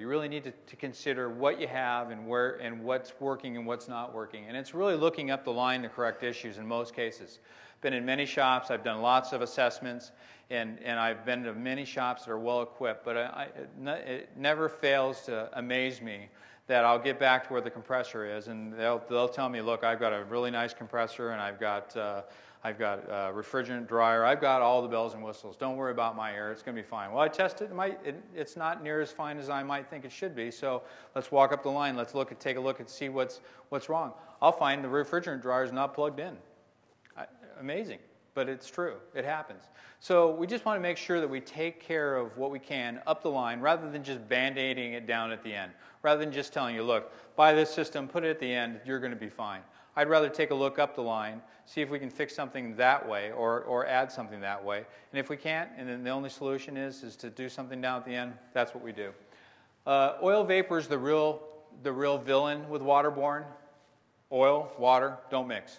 You really need to consider what you have and where and what's working and what's not working. And it's really looking up the line to correct issues in most cases. Been in many shops, I've done lots of assessments, and I've been to many shops that are well equipped, but it never fails to amaze me that I'll get back to where the compressor is, and they'll tell me, look, I've got a really nice compressor, and I've got a refrigerant dryer, I've got all the bells and whistles, don't worry about my air, it's going to be fine. Well, I tested it, it's not near as fine as I might think it should be, so let's walk up the line, let's take a look and see what's wrong. I'll find the refrigerant dryer is not plugged in. Amazing, but it's true. It happens. So we just want to make sure that we take care of what we can up the line rather than just band-aiding it down at the end. Rather than just telling you, look, buy this system, put it at the end, you're going to be fine. I'd rather take a look up the line, see if we can fix something that way or add something that way. And if we can't, and then the only solution is to do something down at the end, that's what we do. Oil vapor is the real villain with waterborne. Oil, water, don't mix.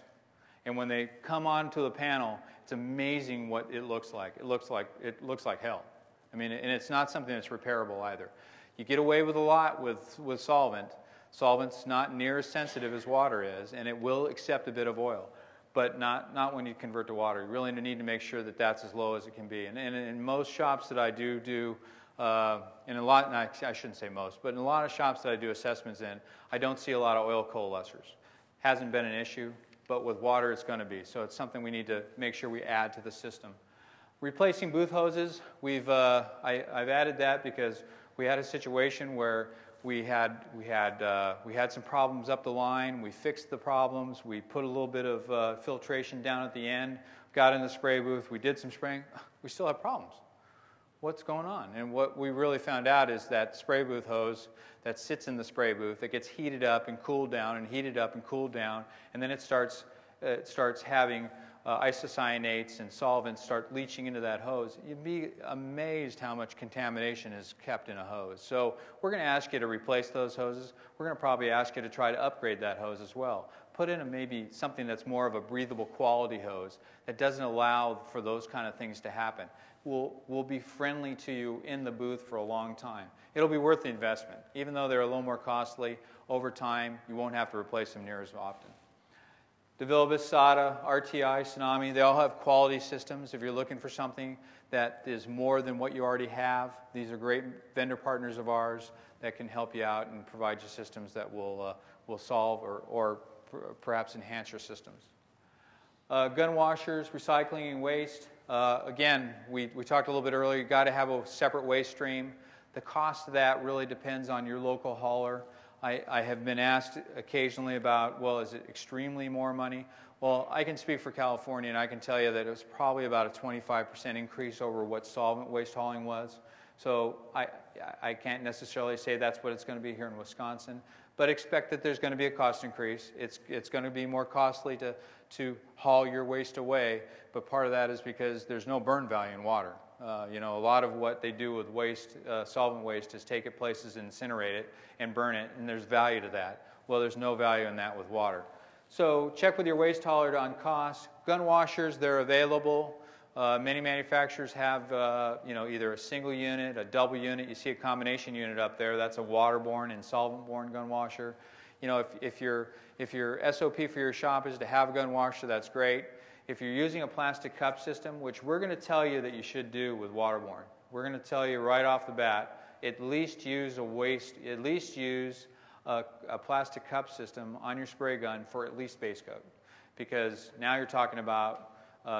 And when they come onto the panel, it's amazing what it looks like. It looks like hell. I mean, and it's not something that's repairable either. You get away with a lot with solvent. Solvent's not near as sensitive as water is, and it will accept a bit of oil, but not when you convert to water. You really need to make sure that that's as low as it can be. And in most shops that I do, in a lot, and I shouldn't say most, but in a lot of shops that I do assessments in, I don't see a lot of oil coalescers. Hasn't been an issue. But with water, it's going to be. So it's something we need to make sure we add to the system. Replacing booth hoses, I've added that because we had a situation where we had some problems up the line. We fixed the problems. We put a little bit of filtration down at the end. Got in the spray booth. We did some spraying. We still have problems. What's going on? And what we really found out is that spray booth hose that sits in the spray booth, that gets heated up and cooled down and heated up and cooled down, and then it starts having isocyanates and solvents start leaching into that hose. You'd be amazed how much contamination is kept in a hose. So we're going to ask you to replace those hoses. We're going to probably ask you to try to upgrade that hose as well. Put in maybe something that's more of a breathable quality hose that doesn't allow for those kind of things to happen. Will be friendly to you in the booth for a long time. It'll be worth the investment. Even though they're a little more costly, over time you won't have to replace them near as often. DeVilbiss, SATA, RTI, Tsunami, they all have quality systems. If you're looking for something that is more than what you already have, these are great vendor partners of ours that can help you out and provide you systems that will solve or perhaps enhance your systems. Gun washers, recycling and waste. Again, we talked a little bit earlier, you've got to have a separate waste stream. The cost of that really depends on your local hauler. I have been asked occasionally about, well, is it extremely more money? Well, I can speak for California, and I can tell you that it was probably about a 25% increase over what solvent waste hauling was. So I can't necessarily say that's what it's going to be here in Wisconsin, but expect that there's going to be a cost increase. It's going to be more costly to haul your waste away, but part of that is because there's no burn value in water. You know, a lot of what they do with waste, solvent waste, is take it places and incinerate it and burn it, and there's value to that. Well, there's no value in that with water. So check with your waste hauler on cost. Gun washers, they're available. Many manufacturers have you know, either a single unit, a double unit. You see a combination unit up there. That's a waterborne and solvent-borne gun washer. You know, if your SOP for your shop is to have a gun washer, that's great. If you're using a plastic cup system, which we're going to tell you that you should do with Waterborne, we're going to tell you right off the bat, at least use a plastic cup system on your spray gun for at least base coat, because now you're talking about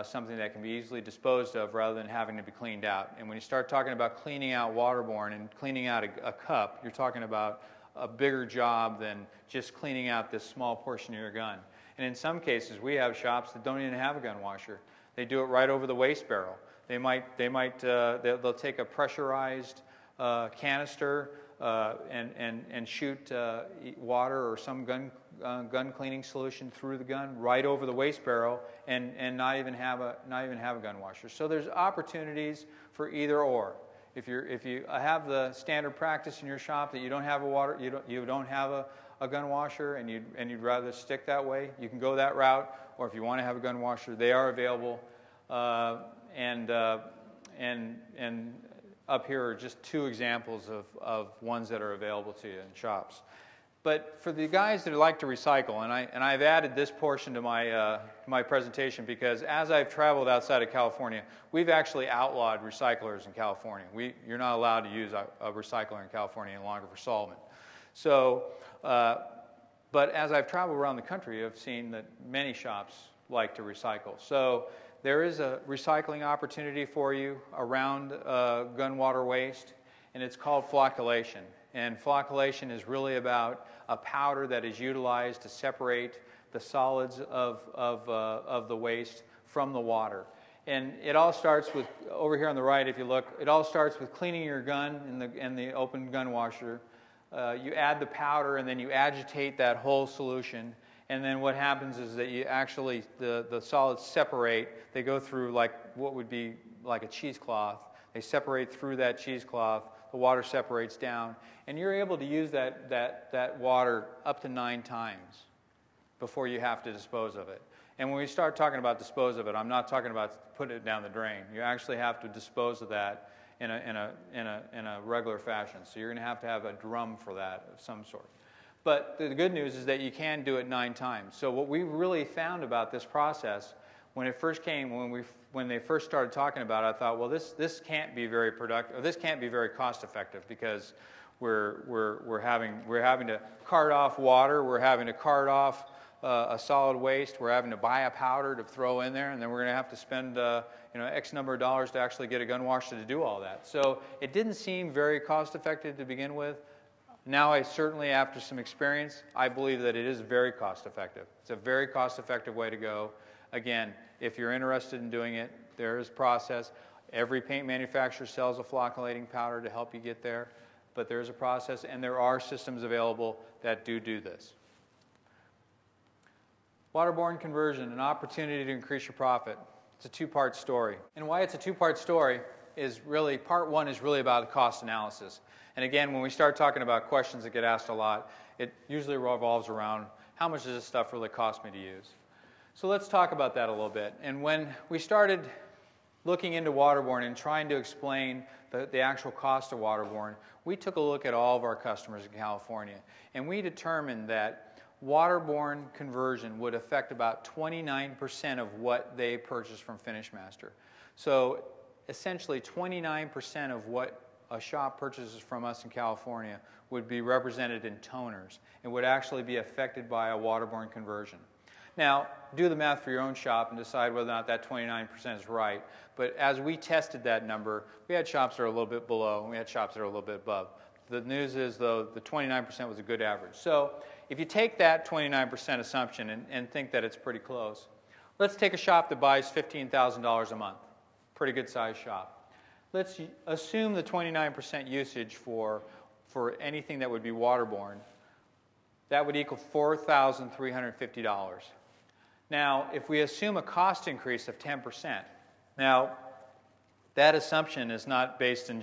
something that can be easily disposed of rather than having to be cleaned out. And when you start talking about cleaning out Waterborne and cleaning out a cup, you're talking about a bigger job than just cleaning out this small portion of your gun. And in some cases, we have shops that don't even have a gun washer. They do it right over the waste barrel. They'll take a pressurized canister and shoot water or some gun cleaning solution through the gun right over the waste barrel and not even have a gun washer. So there's opportunities for either or. If you have the standard practice in your shop that you don't have a gun washer and you'd rather stick that way, you can go that route. Or if you want to have a gun washer, they are available. up here are just two examples of ones that are available to you in shops. But for the guys that like to recycle, and I've added this portion to my presentation because as I've traveled outside of California, we've actually outlawed recyclers in California. You're not allowed to use a recycler in California any longer for solvent. So, but as I've traveled around the country, I've seen that many shops like to recycle. So there is a recycling opportunity for you around gun water waste, and it's called flocculation. And flocculation is really about a powder that is utilized to separate the solids of the waste from the water. And it all starts with, over here on the right if you look, it all starts with cleaning your gun in the open gun washer. You add the powder and then you agitate that whole solution. And then what happens is that you actually, the solids separate. They go through like what would be like a cheesecloth. They separate through that cheesecloth. The water separates down. And you're able to use that water up to 9 times before you have to dispose of it. And when we start talking about dispose of it, I'm not talking about putting it down the drain. You actually have to dispose of that in a regular fashion. So you're going to have a drum for that of some sort. But the good news is that you can do it 9 times. So what we really found about this process, when it first came, when they first started talking about it, I thought, well, this can't be very productive, or this can't be very cost effective because we're having to cart off water, we're having to cart off a solid waste, we're having to buy a powder to throw in there, and then we're going to have to spend X number of dollars to actually get a gun washer to do all that. So it didn't seem very cost effective to begin with. Now, certainly after some experience, I believe that it is very cost effective. It's a very cost effective way to go. Again, if you're interested in doing it, there is a process. Every paint manufacturer sells a flocculating powder to help you get there, but there is a process, and there are systems available that do this. Waterborne conversion, an opportunity to increase your profit. It's a 2-part story. And why it's a 2-part story is really, part 1 is really about the cost analysis. And again, when we start talking about questions that get asked a lot, it usually revolves around how much does this stuff really cost me to use? So let's talk about that a little bit. And when we started looking into Waterborne and trying to explain the actual cost of Waterborne, we took a look at all of our customers in California. And we determined that Waterborne conversion would affect about 29% of what they purchase from FinishMaster. So essentially 29% of what a shop purchases from us in California would be represented in toners and would actually be affected by a Waterborne conversion. Now, do the math for your own shop and decide whether or not that 29% is right. But as we tested that number, we had shops that are a little bit below and we had shops that are a little bit above. The news is, though, the 29% was a good average. So if you take that 29% assumption and think that it's pretty close, let's take a shop that buys $15,000 a month. Pretty good sized shop. Let's assume the 29% usage for anything that would be waterborne. That would equal $4,350. Now, if we assume a cost increase of 10%, now that assumption is not based in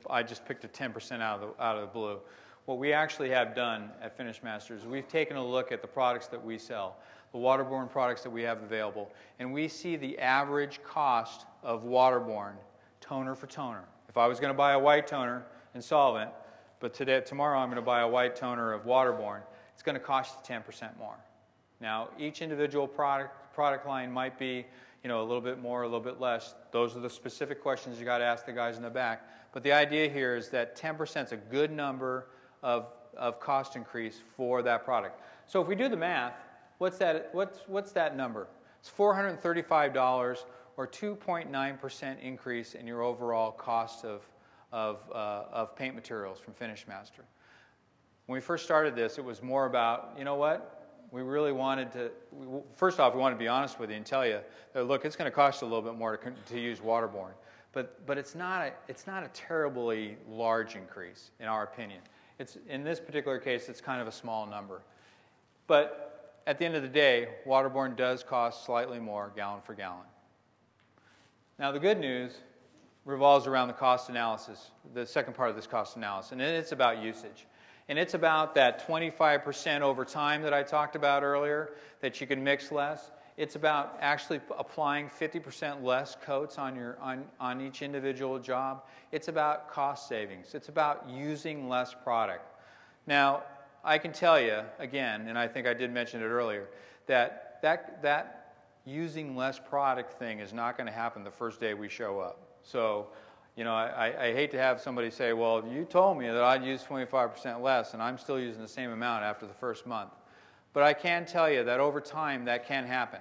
I just picked a 10% out of the blue. What we actually have done at FinishMasters is we've taken a look at the products that we sell, the waterborne products that we have available, and we see the average cost of waterborne toner for toner. If I was going to buy a white toner in solvent, but tomorrow I'm going to buy a white toner of waterborne, it's going to cost you 10% more. Now, each individual product line might be, a little bit more, a little bit less. Those are the specific questions you got to ask the guys in the back. But the idea here is that 10% is a good number of cost increase for that product. So if we do the math, what's that number? It's $435 or 2.9% increase in your overall cost of paint materials from FinishMaster. When we first started this, it was more about, we really wanted to, first off, we wanted to be honest with you and tell you that, look, it's going to cost you a little bit more to use waterborne. But it's not a terribly large increase, in our opinion. In this particular case, it's kind of a small number. But at the end of the day, waterborne does cost slightly more gallon for gallon. Now, the good news revolves around the cost analysis, the second part of this cost analysis, and it's about usage. And it's about that 25% over time that I talked about earlier, that you can mix less. It's about actually applying 50% less coats on each individual job. It's about cost savings. It's about using less product. Now, I can tell you, again, and I think I did mention it earlier, that using less product thing is not going to happen the first day we show up. So, you know, I hate to have somebody say, well, you told me that I'd use 25% less, and I'm still using the same amount after the first month. But I can tell you that over time, that can happen.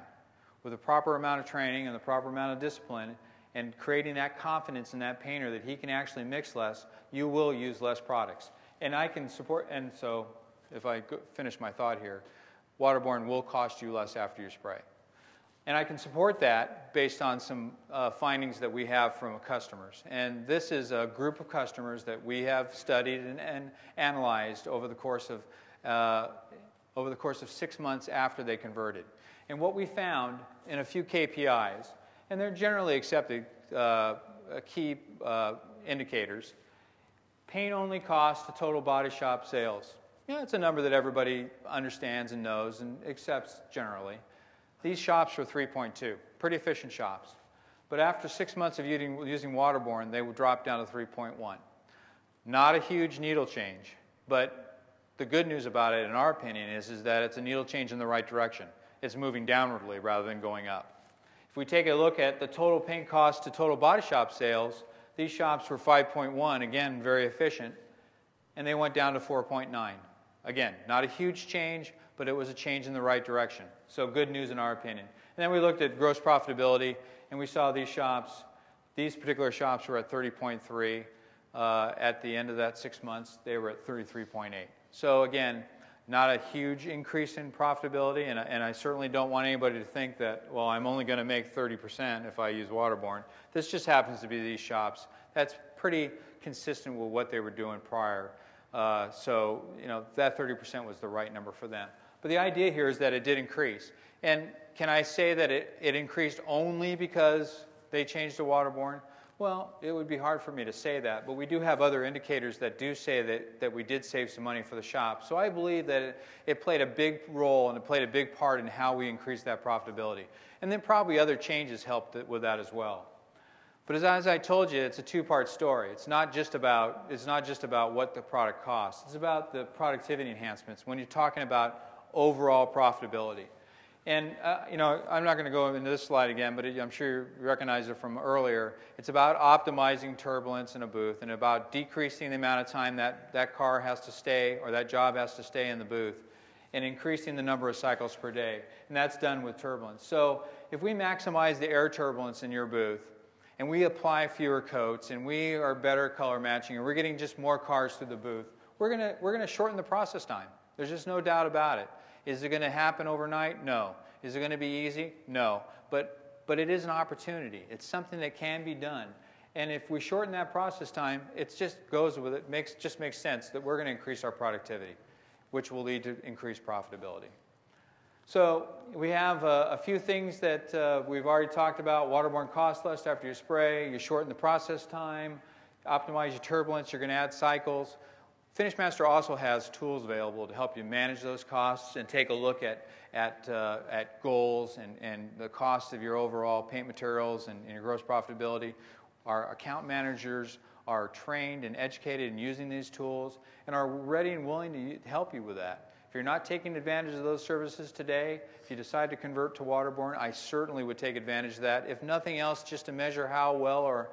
With the proper amount of training and the proper amount of discipline and creating that confidence in that painter that he can actually mix less, you will use less products. And I can support, and so if I finish my thought here, Waterborne will cost you less after you spray. And I can support that based on some findings that we have from customers. And this is a group of customers that we have studied and analyzed over the course of 6 months after they converted. And what we found in a few KPIs, and they're generally accepted key indicators, paint-only cost to total body shop sales. Yeah, it's a number that everybody understands and knows and accepts generally. These shops were 3.2, pretty efficient shops. But after 6 months of using Waterborne, they would drop down to 3.1. Not a huge needle change, but the good news about it, in our opinion, is that it's a needle change in the right direction. It's moving downwardly rather than going up. If we take a look at the total paint cost to total body shop sales, these shops were 5.1, again, very efficient, and they went down to 4.9. Again, not a huge change, but it was a change in the right direction. So good news in our opinion. And then we looked at gross profitability, and we saw these particular shops were at 30.3. At the end of that 6 months, they were at 33.8. So again, not a huge increase in profitability, and I certainly don't want anybody to think that, well, I'm only going to make 30% if I use Waterborne. This just happens to be these shops. That's pretty consistent with what they were doing prior. So, you know, that 30% was the right number for them. But the idea here is that it did increase. And can I say that it increased only because they changed to Waterborne? Well, it would be hard for me to say that, but we do have other indicators that do say that we did save some money for the shop. So I believe that it played a big role and it played a big part in how we increased that profitability. And then probably other changes helped with that as well. But as I told you, it's a two-part story. It's not just about what the product costs. It's about the productivity enhancements when you're talking about overall profitability. And, you know, I'm not going to go into this slide again, but I'm sure you recognize it from earlier. It's about optimizing turbulence in a booth and about decreasing the amount of time that car has to stay or that job has to stay in the booth and increasing the number of cycles per day. And that's done with turbulence. So if we maximize the air turbulence in your booth and we apply fewer coats and we are better color matching and we're getting just more cars through the booth, we're going to shorten the process time. There's just no doubt about it. Is it going to happen overnight? No. Is it going to be easy? No. But it is an opportunity. It's something that can be done. And if we shorten that process time, it just goes with it. Just makes sense that we're going to increase our productivity, which will lead to increased profitability. So we have a few things that we've already talked about. Waterborne costs less after you spray. You shorten the process time. Optimize your turbulence. You're going to add cycles. FinishMaster also has tools available to help you manage those costs and take a look at goals and the cost of your overall paint materials and your gross profitability. Our account managers are trained and educated in using these tools and are ready and willing to help you with that. If you're not taking advantage of those services today, if you decide to convert to Waterborne, I certainly would take advantage of that. If nothing else, just to measure how well or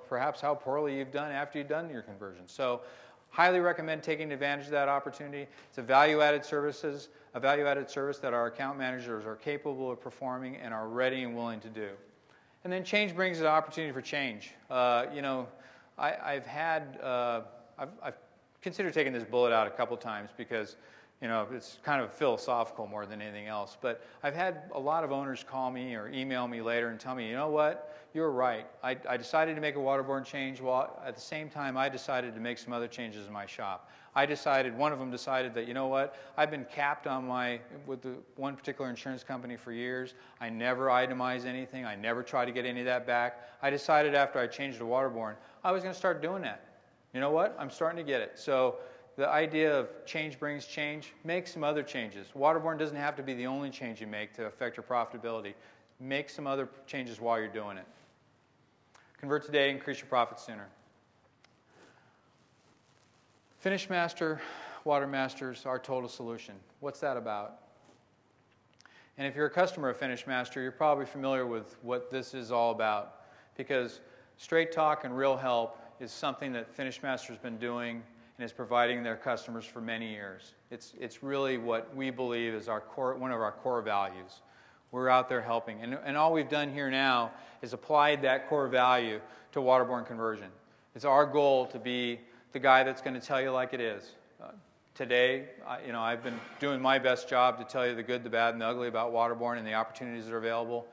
perhaps how poorly you've done after you've done your conversion. So highly recommend taking advantage of that opportunity. It's a value-added service that our account managers are capable of performing and are ready and willing to do. And then change brings an opportunity for change. You know, I've considered taking this bullet out a couple times because, you know, it's kind of philosophical more than anything else. But I've had a lot of owners call me or email me later and tell me, you know what, you're right. I decided to make a Waterborne change while at the same time I decided to make some other changes in my shop. One of them decided that, you know what, I've been capped on with the one particular insurance company for years. I never itemize anything. I never try to get any of that back. I decided after I changed to Waterborne, I was going to start doing that. You know what? I'm starting to get it. So the idea of change brings change. Make some other changes. Waterborne doesn't have to be the only change you make to affect your profitability. Make some other changes while you're doing it. Convert today, increase your profits sooner. FinishMaster, WaterMasters, our total solution. What's that about? And if you're a customer of FinishMaster, you're probably familiar with what this is all about, because straight talk and real help is something that FinishMaster has been doing and is providing their customers for many years. It's really what we believe is our core, one of our core values. We're out there helping. And all we've done here now is applied that core value to waterborne conversion. It's our goal to be the guy that's going to tell you like it is. Today, I've been doing my best job to tell you the good, the bad, and the ugly about waterborne and the opportunities that are available.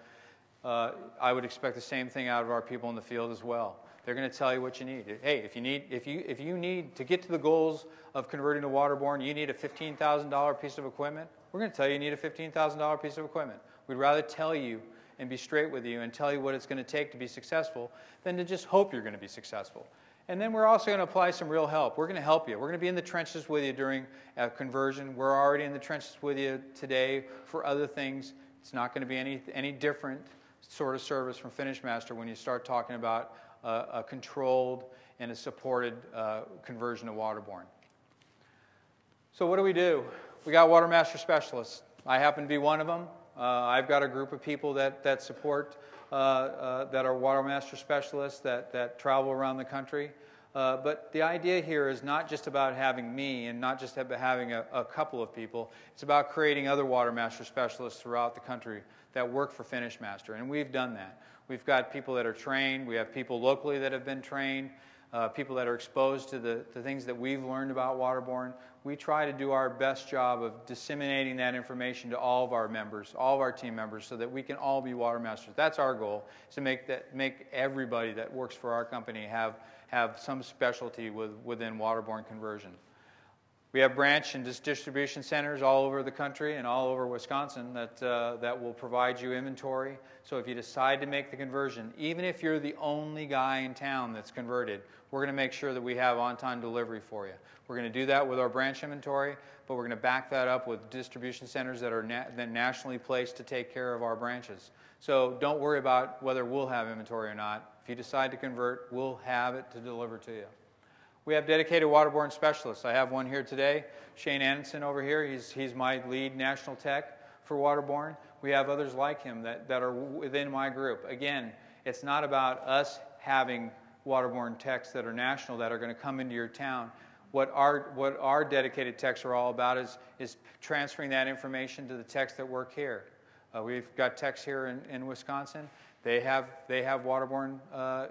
I would expect the same thing out of our people in the field as well. They're going to tell you what you need. Hey, if you need to get to the goals of converting to waterborne, you need a $15,000 piece of equipment. We're going to tell you you need a $15,000 piece of equipment. We'd rather tell you and be straight with you and tell you what it's going to take to be successful than to just hope you're going to be successful. And then we're also going to apply some real help. We're going to help you. We're going to be in the trenches with you during conversion. We're already in the trenches with you today for other things. It's not going to be any different sort of service from FinishMaster when you start talking about a controlled and a supported conversion to waterborne. So what do? We got WaterMaster specialists. I happen to be one of them. I've got a group of people that support that are WaterMaster specialists that travel around the country. But the idea here is not just about having me and not just about having a couple of people. It's about creating other WaterMaster specialists throughout the country that work for FinishMaster, and we've done that. We've got people that are trained. We have people locally that have been trained, people that are exposed to the things that we've learned about waterborne. We try to do our best job of disseminating that information to all of our members, all of our team members, so that we can all be WaterMasters. That's our goal, is to make everybody that works for our company have some specialty within waterborne conversion. We have branch and distribution centers all over the country and all over Wisconsin that will provide you inventory. So if you decide to make the conversion, even if you're the only guy in town that's converted, we're going to make sure that we have on-time delivery for you. We're going to do that with our branch inventory, but we're going to back that up with distribution centers that are nationally placed to take care of our branches. So don't worry about whether we'll have inventory or not. If you decide to convert, we'll have it to deliver to you. We have dedicated waterborne specialists. I have one here today, Shane Anderson over here. He's my lead national tech for waterborne. We have others like him that are within my group. Again, it's not about us having waterborne techs that are national that are going to come into your town. What our dedicated techs are all about is transferring that information to the techs that work here. We've got techs here in Wisconsin. They have waterborne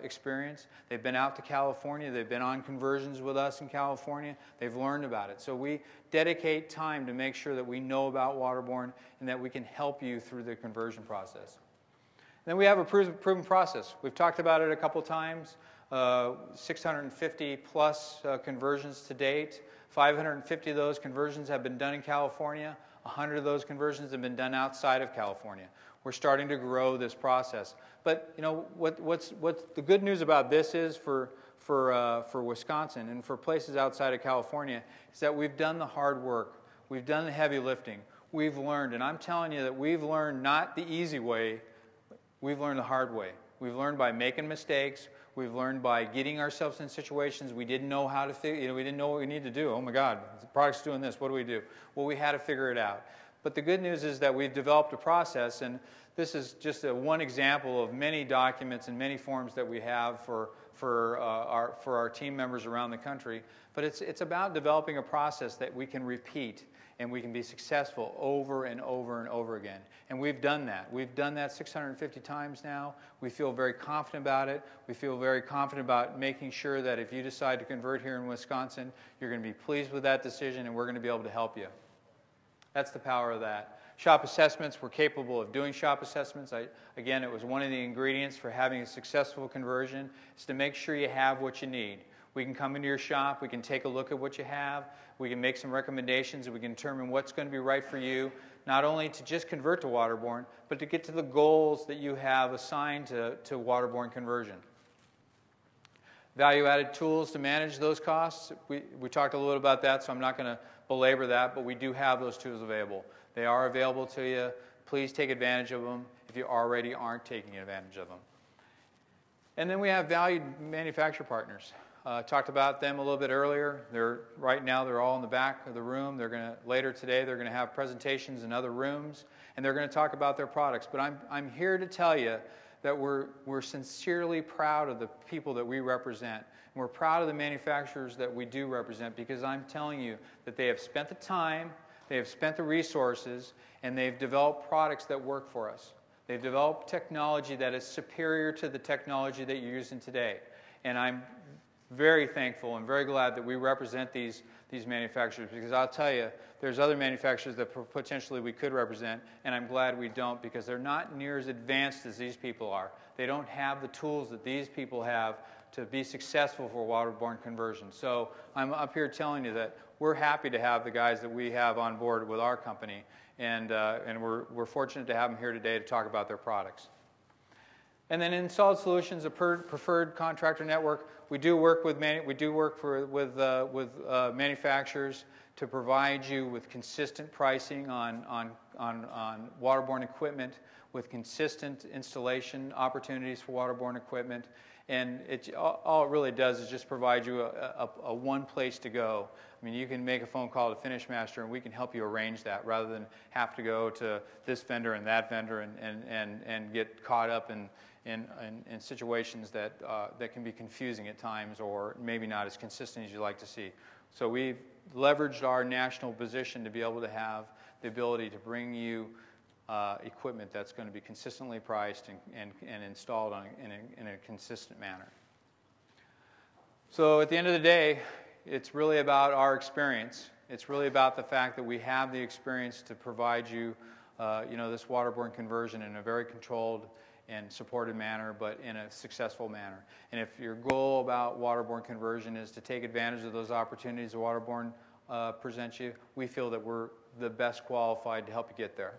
experience. They've been out to California. They've been on conversions with us in California. They've learned about it. So we dedicate time to make sure that we know about waterborne and that we can help you through the conversion process. Then we have a proven process. We've talked about it a couple times. 650 plus conversions to date. 550 of those conversions have been done in California. 100 of those conversions have been done outside of California. We're starting to grow this process. But what's the good news about this is for Wisconsin and for places outside of California is that we've done the hard work. We've done the heavy lifting. We've learned, and I'm telling you that we've learned not the easy way, we've learned the hard way. We've learned by making mistakes. We've learned by getting ourselves in situations we didn't know how to figure, we didn't know what we need to do. Oh my God, the product's doing this, what do we do? Well, we had to figure it out. But the good news is that we've developed a process, and this is just one example of many documents and many forms that we have for our team members around the country. But it's about developing a process that we can repeat and we can be successful over and over and over again. And we've done that. We've done that 650 times now. We feel very confident about it. We feel very confident about making sure that if you decide to convert here in Wisconsin, you're going to be pleased with that decision and we're going to be able to help you. That's the power of that. Shop assessments, we're capable of doing shop assessments. Again, it was one of the ingredients for having a successful conversion, is to make sure you have what you need. We can come into your shop, we can take a look at what you have, we can make some recommendations, and we can determine what's going to be right for you, not only to just convert to waterborne, but to get to the goals that you have assigned to waterborne conversion. Value-added tools to manage those costs. We talked a little about that, so I'm not going to belabor that, but we do have those tools available. They are available to you. Please take advantage of them if you already aren't taking advantage of them. And then we have valued manufacturer partners. Talked about them a little bit earlier. Right now they're all in the back of the room. Later today they're going to have presentations in other rooms, and they're going to talk about their products. But I'm here to tell you that we're sincerely proud of the people that we represent. And we're proud of the manufacturers that we do represent, because I'm telling you that they have spent the time, they have spent the resources, and they've developed products that work for us. They've developed technology that is superior to the technology that you're using today. And I'm very thankful and very glad that we represent these manufacturers, because I'll tell you, there's other manufacturers that potentially we could represent, and I'm glad we don't, because they're not near as advanced as these people are. They don't have the tools that these people have to be successful for waterborne conversion. So I'm up here telling you that we're happy to have the guys that we have on board with our company, and we're fortunate to have them here today to talk about their products. And then Installed Solutions, a preferred contractor network. We do work with manufacturers to provide you with consistent pricing on waterborne equipment, with consistent installation opportunities for waterborne equipment. And all it really does is just provide you a one place to go. I mean, you can make a phone call to FinishMaster, and we can help you arrange that, rather than have to go to this vendor and that vendor and get caught up in situations that can be confusing at times, or maybe not as consistent as you'd like to see. So we've leveraged our national position to be able to have the ability to bring you equipment that's going to be consistently priced and installed in a consistent manner. So at the end of the day, it's really about our experience. It's really about the fact that we have the experience to provide you, this waterborne conversion in a very controlled and supported manner, but in a successful manner. And if your goal about waterborne conversion is to take advantage of those opportunities that waterborne presents you, we feel that we're the best qualified to help you get there.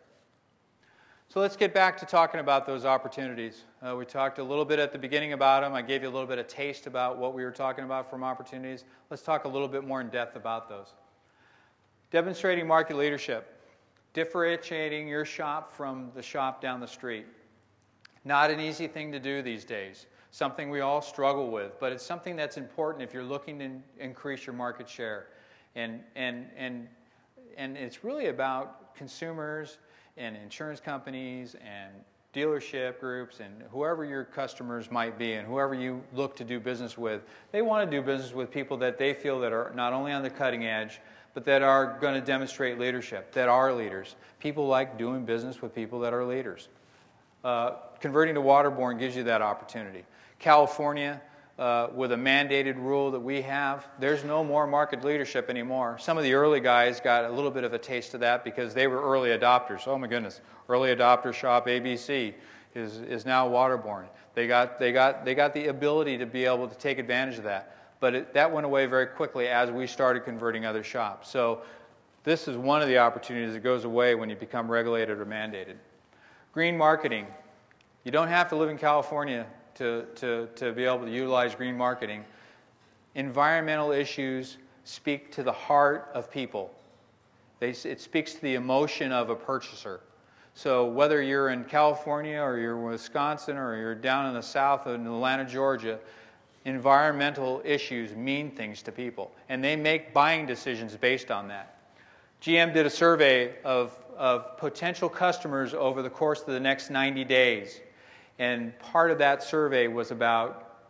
So let's get back to talking about those opportunities. We talked a little bit at the beginning about them. I gave you a little bit of taste about what we were talking about from opportunities. Let's talk a little bit more in depth about those. Demonstrating market leadership. Differentiating your shop from the shop down the street. Not an easy thing to do these days. Something we all struggle with, but it's something that's important if you're looking to increase your market share. And it's really about consumers and insurance companies and dealership groups and whoever your customers might be and whoever you look to do business with. They want to do business with people that they feel that are not only on the cutting edge, but that are going to demonstrate leadership, that are leaders. People like doing business with people that are leaders. Converting to waterborne gives you that opportunity. California, with a mandated rule that we have, there's no more market leadership anymore. Some of the early guys got a little bit of a taste of that because they were early adopters. Oh my goodness, early adopter shop ABC is now waterborne. They got the ability to be able to take advantage of that. But that went away very quickly as we started converting other shops. So this is one of the opportunities that goes away when you become regulated or mandated. Green marketing. You don't have to live in California to be able to utilize green marketing. Environmental issues speak to the heart of people. It speaks to the emotion of a purchaser. So whether you're in California or you're in Wisconsin or you're down in the south in Atlanta, Georgia, environmental issues mean things to people, and they make buying decisions based on that. GM did a survey of potential customers over the course of the next 90 days. And part of that survey was about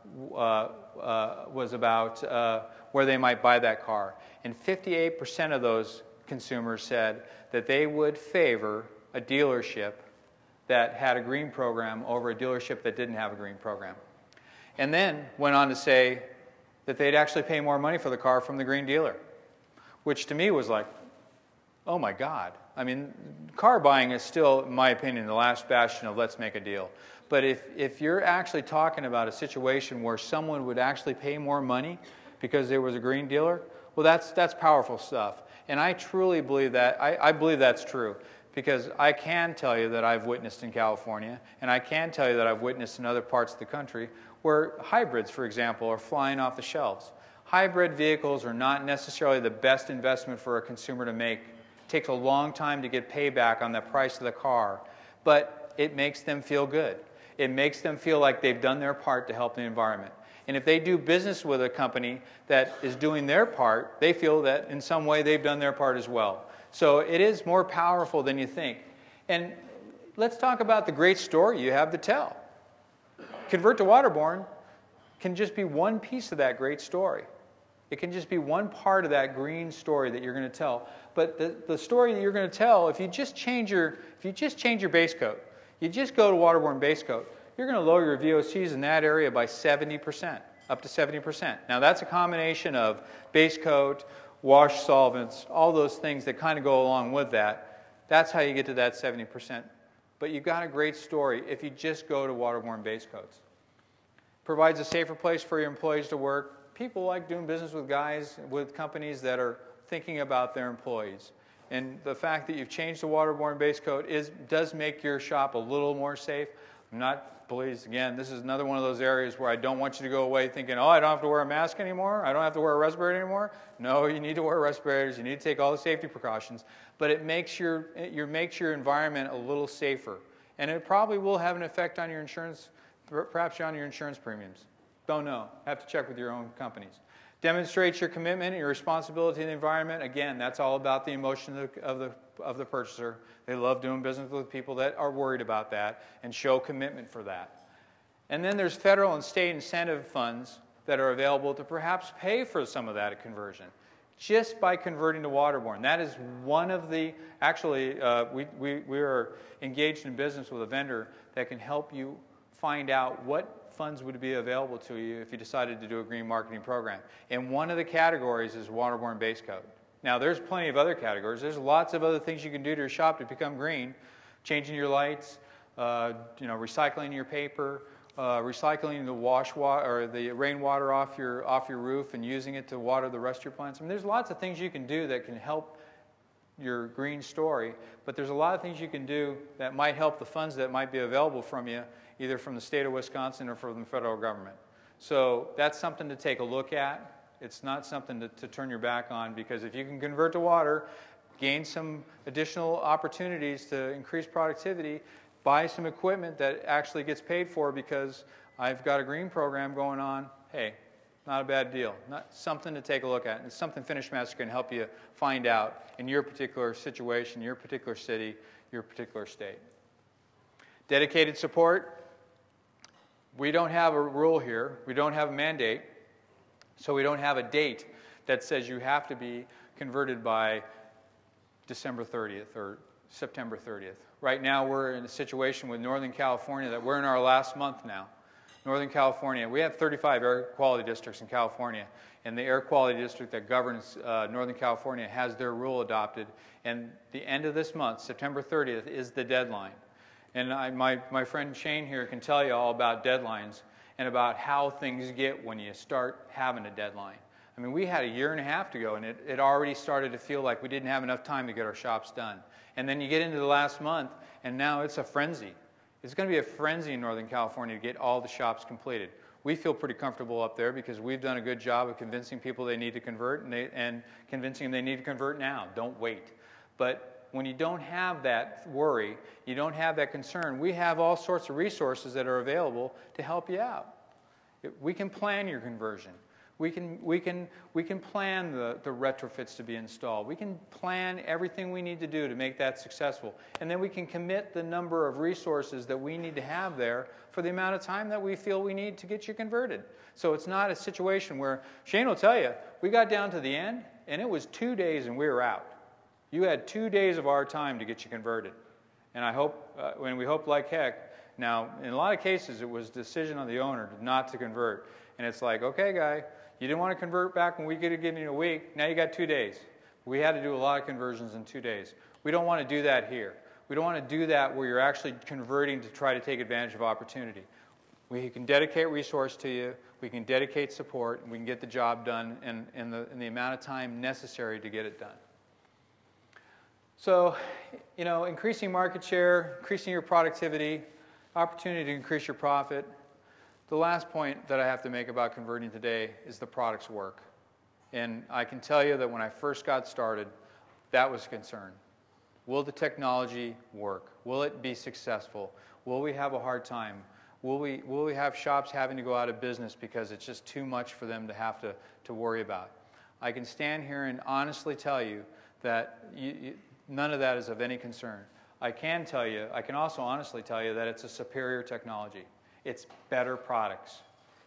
where they might buy that car. And 58% of those consumers said that they would favor a dealership that had a green program over a dealership that didn't have a green program. And then went on to say that they'd actually pay more money for the car from the green dealer, which to me was like, oh my God. I mean, car buying is still, in my opinion, the last bastion of let's make a deal. But if you're actually talking about a situation where someone would actually pay more money because there was a green dealer, well, that's powerful stuff. And I truly believe that. I believe that's true, because I can tell you that I've witnessed in California, and I can tell you that I've witnessed in other parts of the country, where hybrids, for example, are flying off the shelves. Hybrid vehicles are not necessarily the best investment for a consumer to make. It takes a long time to get payback on the price of the car, but it makes them feel good. It makes them feel like they've done their part to help the environment. And if they do business with a company that is doing their part, they feel that in some way they've done their part as well. So it is more powerful than you think. And let's talk about the great story you have to tell. Convert to Waterborne can just be one piece of that great story. It can just be one part of that green story that you're going to tell. But the story that you're going to tell, if you just change your base coat, you just go to Waterborne base coat, you're going to lower your VOCs in that area by 70%, up to 70%. Now that's a combination of base coat, wash solvents, all those things that kind of go along with that. That's how you get to that 70%. But you've got a great story if you just go to Waterborne base coats. Provides a safer place for your employees to work. People like doing business with companies that are thinking about their employees. And the fact that you've changed the Waterborne base coat does make your shop a little more safe. Please, again, this is another one of those areas where I don't want you to go away thinking, oh, I don't have to wear a mask anymore, I don't have to wear a respirator anymore. No, you need to wear respirators, you need to take all the safety precautions, but it makes your environment a little safer. And it probably will have an effect on your insurance, perhaps on your insurance premiums. Don't know. Have to check with your own companies. Demonstrates your commitment and your responsibility to the environment. Again, that's all about the emotion of the purchaser. They love doing business with people that are worried about that and show commitment for that. And then there's federal and state incentive funds that are available to perhaps pay for some of that conversion just by converting to Waterborne. That is one of the, actually, we are engaged in business with a vendor that can help you find out what funds would be available to you if you decided to do a green marketing program. And one of the categories is Waterborne base coat. Now, there's plenty of other categories. There's lots of other things you can do to your shop to become green. Changing your lights, recycling your paper, recycling the rainwater off your roof and using it to water the rest of your plants. I mean, there's lots of things you can do that can help your green story, but there's a lot of things you can do that might help the funds that might be available from you, either from the state of Wisconsin or from the federal government. So that's something to take a look at. It's not something to turn your back on, because if you can convert to water, gain some additional opportunities to increase productivity, buy some equipment that actually gets paid for because I've got a green program going on, hey, not a bad deal. Not something to take a look at. It's something FinishMaster can help you find out in your particular situation, your particular city, your particular state. Dedicated support. We don't have a rule here. We don't have a mandate. So we don't have a date that says you have to be converted by December 30th or September 30th. Right now we're in a situation with Northern California that we're in our last month now. Northern California, we have 35 air quality districts in California, and the air quality district that governs Northern California has their rule adopted, and the end of this month, September 30th, is the deadline. And my friend Shane here can tell you all about deadlines and about how things get when you start having a deadline. I mean, we had a year and a half to go, and it already started to feel like we didn't have enough time to get our shops done. And then you get into the last month, and now it's a frenzy. It's going to be a frenzy in Northern California to get all the shops completed. We feel pretty comfortable up there because we've done a good job of convincing people they need to convert and convincing them they need to convert now. Don't wait. But when you don't have that worry, you don't have that concern, we have all sorts of resources that are available to help you out. We can plan your conversion. We can plan the retrofits to be installed. We can plan everything we need to do to make that successful. And then we can commit the number of resources that we need to have there for the amount of time that we feel we need to get you converted. So it's not a situation where, Shane will tell you, we got down to the end, and it was 2 days and we were out. You had 2 days of our time to get you converted. And I hope, when we hope like heck, now, in a lot of cases, it was a decision on the owner not to convert. And it's like, okay, guy, you didn't want to convert back when we could have given you a week. Now you got 2 days. We had to do a lot of conversions in 2 days. We don't want to do that here. We don't want to do that where you're actually converting to try to take advantage of opportunity. We can dedicate resource to you. We can dedicate support. And we can get the job done in the amount of time necessary to get it done. So, you know, increasing market share, increasing your productivity, opportunity to increase your profit. The last point that I have to make about converting today is the products work. And I can tell you that when I first got started, that was a concern. Will the technology work? Will it be successful? Will we have a hard time? Will we have shops having to go out of business because it's just too much for them to have to worry about? I can stand here and honestly tell you that none of that is of any concern. I can also honestly tell you that it's a superior technology. It's better products.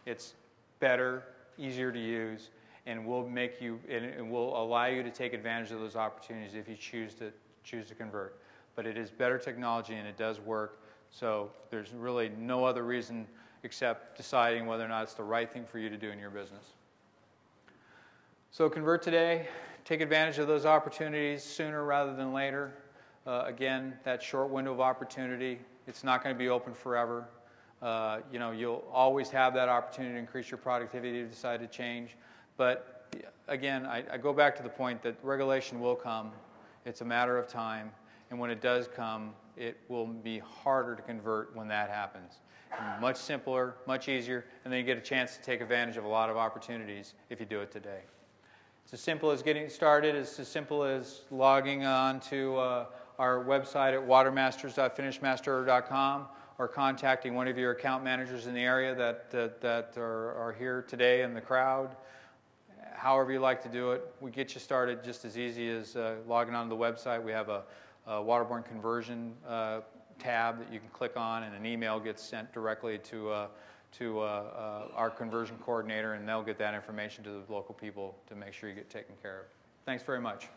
It's better, easier to use, and will allow you to take advantage of those opportunities if you choose to convert. But it is better technology and it does work, so there's really no other reason except deciding whether or not it's the right thing for you to do in your business. So convert today, take advantage of those opportunities sooner rather than later. Again, that short window of opportunity, it's not going to be open forever. You'll always have that opportunity to increase your productivity if you decide to change. But again, I go back to the point that regulation will come. It's a matter of time. And when it does come, it will be harder to convert when that happens. And much simpler, much easier, and then you get a chance to take advantage of a lot of opportunities if you do it today. It's as simple as getting started. It's as simple as logging on to our website at watermasters.finishmasterorder.com or contacting one of your account managers in the area that are here today in the crowd. However you like to do it, we get you started just as easy as logging onto the website. We have a Waterborne conversion tab that you can click on, and an email gets sent directly to our conversion coordinator, and they'll get that information to the local people to make sure you get taken care of. Thanks very much.